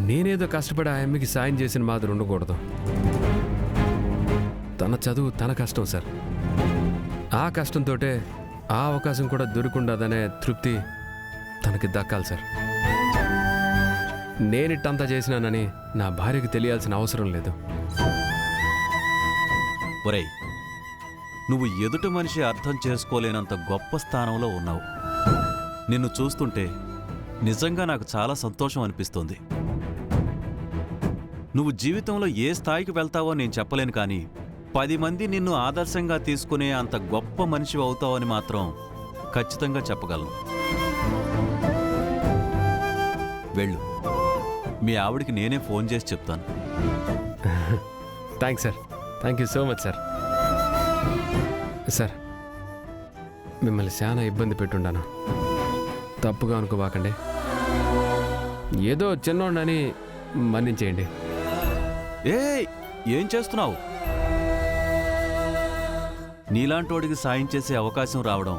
నేనేదో కష్టపడి ఆ అమ్మకి సాయం చేసిన మాదిరి ఉండకూడదు. తన చదువు తన కష్టం సార్. ఆ కష్టంతో ఆ అవకాశం కూడా దొరికిండదనే తృప్తి తనకి దక్కాలి సార్. నేనిట్టంతా చేసినానని నా భార్యకి తెలియాల్సిన అవసరం లేదు. ఒరేయ్, నువ్వు ఎదుటి మనిషి అర్థం చేసుకోలేనంత గొప్ప స్థానంలో ఉన్నావు. నిన్ను చూస్తుంటే నిజంగా నాకు చాలా సంతోషం అనిపిస్తుంది. నువ్వు జీవితంలో ఏ స్థాయికి వెళ్తావో నేను చెప్పలేను, కానీ 10 మంది నిన్ను ఆదర్శంగా తీసుకునే అంత గొప్ప మనిషి అవుతావని మాత్రం ఖచ్చితంగా చెప్పగలను. వెళ్ళు, మీ ఆవిడికి నేనే ఫోన్ చేసి చెప్తాను. Thanks sir. Thank you so much sir. Sir, మిమ్మల్ని చాలా ఇబ్బంది పెట్టుండాను. తప్పుగా అనుకోబాకండి. ఏదో చిన్నోడని మన్నించేయండి. ఏం చేస్తున్నావు? నీలాంటోడికి సాయం చేసే అవకాశం రావడం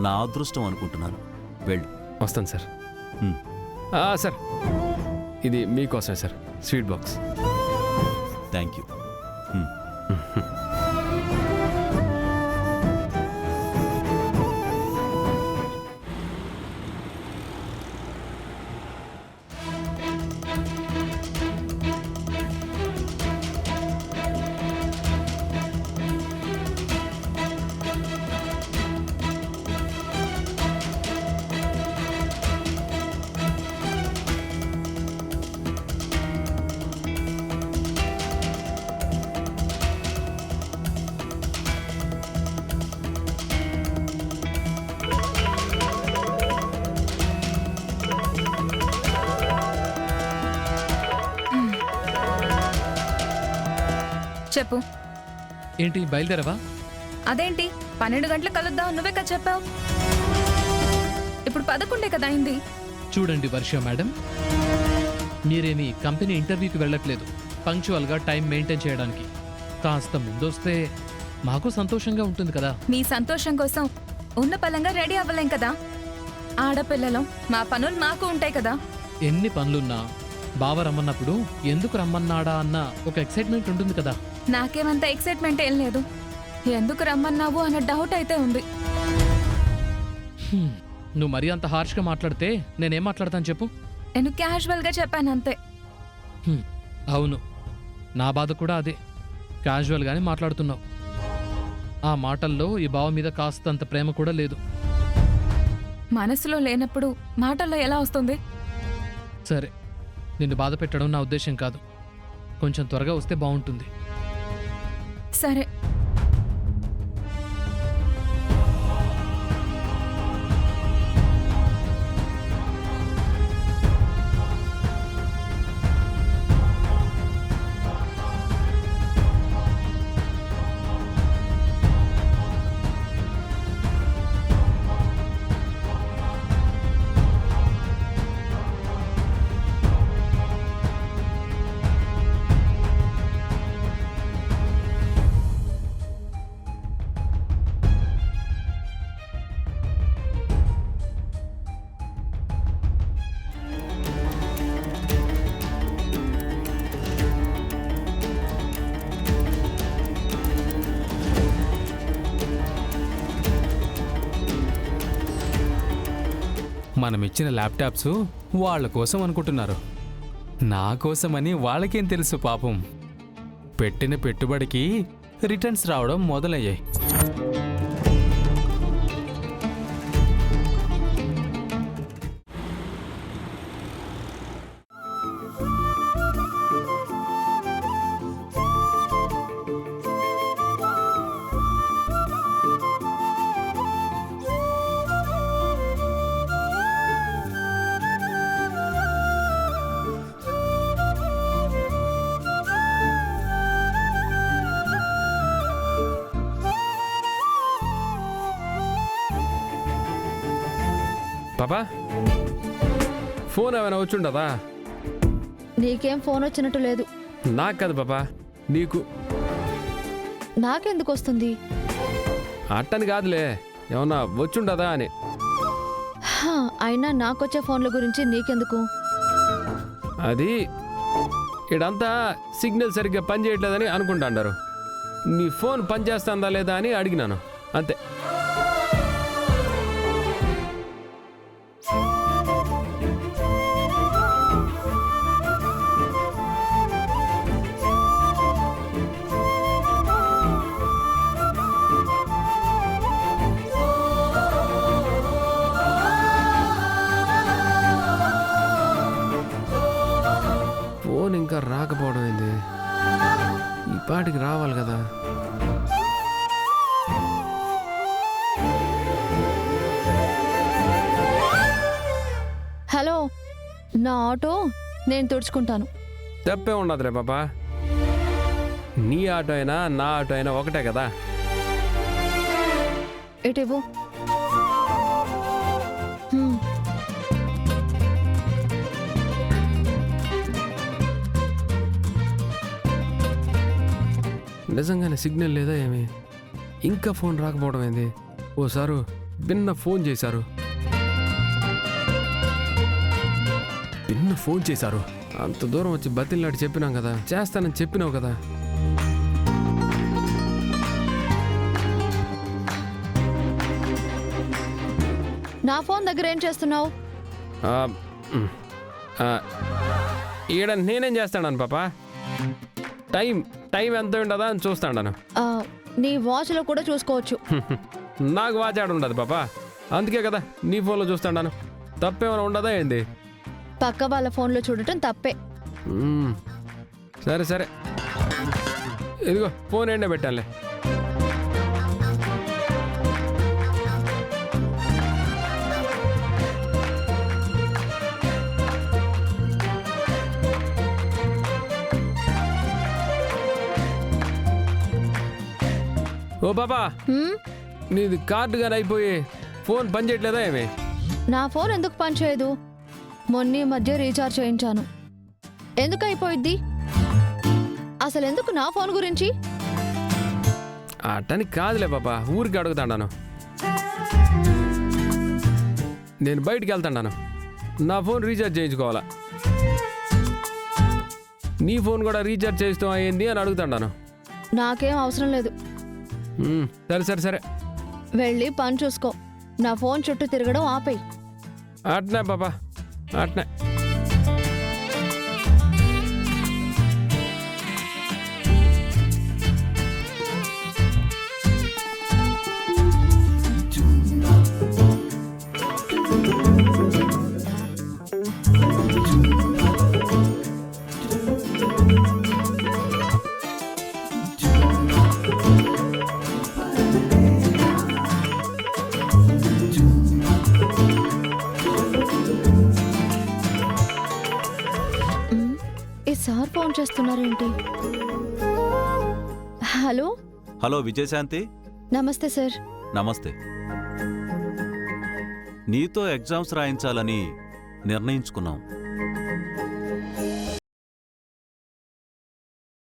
నా అదృష్టం అనుకుంటున్నాను. వెళ్ళు. వస్తాను సార్. సార్, ఇది మీకోసమే sir, sweet box. Thank you. చెప్పు. ఏంటి, బయలుదేరవా? అదేంటి 12 గంటలకు కలుద్దాం నువ్వే కదా చెప్పావు. ఇప్పుడు 11 కదా అయింది. చూడండి వర్ష మేడం, మీరేమి కంపెనీ ఇంటర్వ్యూకి వెళ్ళట్లేదు. పంక్చువల్గా టైం మెయింటైన్ చేయడానికి కాస్త ముందొస్తే మాకు సంతోషంగా ఉంటుంది కదా. మీ సంతోషం కోసం ఉన్న పలంగా రెడీ అవ్వలేం కదా. ఆడపిల్లలం, మా పనులు మాకు ఉంటాయి కదా. ఎన్ని పనులున్నా బావ రమ్మన్నప్పుడు ఎందుకు రమ్మన్నాడా అన్న ఒక ఎక్సైట్మెంట్ ఉంటుంది కదా. నాకేమంత ఎక్సైట్మెంట్ ఏం లేదు. ఎందుకు రమ్మన్నావు అన్న డౌట్ అయితే ఉంది. నువ్వు మరీ అంత హార్ష్గా మాట్లాడితే నేనేం మాట్లాడతాను చెప్పు. నేను క్యాజువల్గా చెప్పాను అంతే. అవును, నా బాధ కూడా అదే. క్యాజువల్గానే మాట్లాడుతున్నావు. ఆ మాటల్లో ఈ బావ మీద కాస్తంత ప్రేమ కూడా లేదు. మనసులో లేనప్పుడు మాటల్లో ఎలా వస్తుంది? సరే, నిన్ను బాధ పెట్టడం నా ఉద్దేశం కాదు. కొంచెం త్వరగా వస్తే బాగుంటుంది. సరే. మనమిచ్చిన ల్యాప్టాప్స్ వాళ్ళ కోసం అనుకుంటున్నారు. నా కోసమని వాళ్ళకేం తెలుసు పాపం. పెట్టిన పెట్టుబడికి రిటర్న్స్ రావడం మొదలయ్యాయి. పాపా, ఫోన్ ఏమైనా వచ్చుండదా? నీకేం ఫోన్ వచ్చినట్టు లేదు. నాకు కదా పాపా, నీకు. నాకెందుకు వస్తుంది? అట్టని కాదులే, ఏమన్నా వచ్చుండదా అని. అయినా నాకొచ్చే ఫోన్ల గురించి నీకెందుకు? అది ఇడంతా సిగ్నల్ సరిగ్గా పనిచేయట్లేదని అనుకుంటాండారు. నీ ఫోన్ పనిచేస్తుందా లేదా అని అడిగినాను అంతే. ఫోన్ ఇంకా రాకపోవడం ఏంది? ఈ పాటికి రావాలి కదా. హలో, నా ఆటో నేను తుడుచుకుంటాను. తప్పే ఉండదులే పాపా. నీ ఆటో అయినా నా ఆటో అయినా ఒకటే కదా. ఇటివ్వు. నిజంగానే సిగ్నల్ లేదా ఏమి? ఇంకా ఫోన్ రాకపోవడం ఏంది? ఓసారు బిన్న ఫోన్ చేశారు. అంత దూరం వచ్చి బతిల్లాడి చెప్పినాం కదా, చేస్తానని చెప్పినావు కదా. నా ఫోన్ దగ్గర ఏం చేస్తున్నావు? ఈడ నేనేం చేస్తాను పాపా? టైం ఎంత ఉండదా అని చూస్తాను. నీ వాచ్లో కూడా చూసుకోవచ్చు. నాకు వాచ్ ఆడ ఉండదు పాపా, అందుకే కదా నీ ఫోన్లో చూస్తాను. తప్పేమైనా ఉండదా ఏంది? పక్క వాళ్ళ ఫోన్లో చూడటం తప్పే. సరే ఇదిగో ఫోన్ ఎండ పెట్టాలే. ఓ పాపా, నీది కార్డు కానీ అయిపోయి ఫోన్ పనిచేయట్లేదా ఏమి? నా ఫోన్ ఎందుకు పనిచేయదు? మొన్న మధ్య రీఛార్జ్ చేయించాను. ఎందుకు అయిపోయిద్ది? అసలు ఎందుకు నా ఫోన్ గురించి? అట్టని కాదులే పాపా, ఊరికి అడుగుతాను. నేను బయటికి వెళ్తాను. నా ఫోన్ రీఛార్జ్ చేయించుకోవాలా. నీ ఫోన్ కూడా రీఛార్జ్ చేస్తాం అయ్యింది అని అడుగుతాను. నాకేం అవసరం లేదు. సరే వెళ్ళి పని చూసుకో. నా ఫోన్ చుట్టూ తిరగడం ఆపేయి. అట్నే పాపా, అట్నే. సార్ ఫోన్ చేస్తున్నారేంటి? హలో విజయశాంతి. నమస్తే సార్. నమస్తే. నీతో ఎగ్జామ్స్ రాయించాలని నిర్ణయించుకున్నాం.